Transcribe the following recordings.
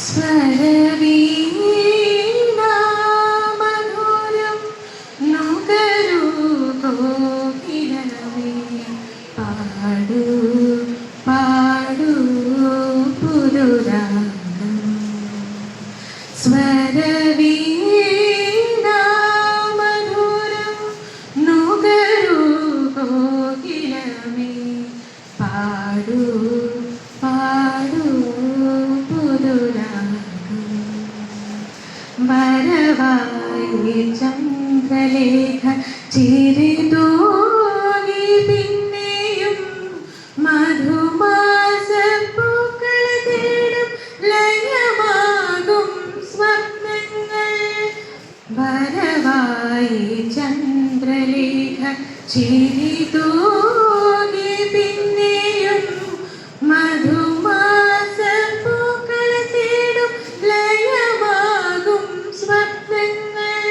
സ്വരവീണാമധുരം നുകരൂ കോകിലമേ, പാടൂ പാടൂ പുതുരാഗം. സ്വരവീണാമധുരം നുകരൂ കോകിലമേ, പാടൂ പാടൂ പുതുരാഗം. വരവായി ചന്ദ്രലേഖ ചിരിതൂകി പിന്നെയും മധുമാസപ്പൂക്കൾ തേടും ലയമാകും സ്വപ്നങ്ങൾ. വരവായി ചന്ദ്രലേഖ ചിരിതൂകി പിന്നെയും മധുമാസപ്പൂക്കൾ തേടും ലയമാകും സ്വപ്നങ്ങൾ.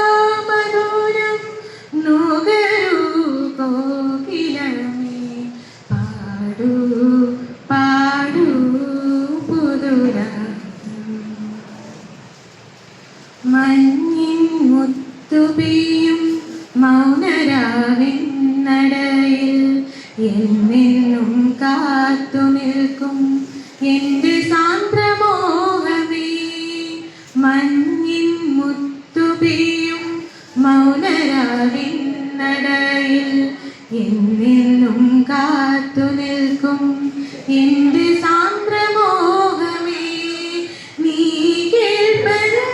സ്വരവീണാമധുരം നുകരൂ കോകിലമേ, പാടൂ പാടൂ പുതുരാഗം. മഞ്ഞിൻ മുത്തുപെയ്യും മൗനരാവിൻ നടയിൽ എന്നെന്നും കാത്തു നിൽക്കും എൻ്റെ സാന്ദ്രമോഹമേ. മഞ്ഞിൻ മുത്തുപെയ്യും മൗനരാവിൻ നടയിൽ എന്നെന്നും കാത്തു നിൽക്കും എൻ്റെ സാന്ദ്രമോഹമേ. നീ കേൾപ്പതേ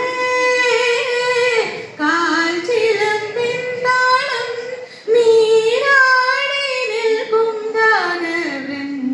കാൽച്ചിലമ്പിൻ താളം, നീരാടി നിൽക്കും ഗാനവൃന്ദാവനഗീതം.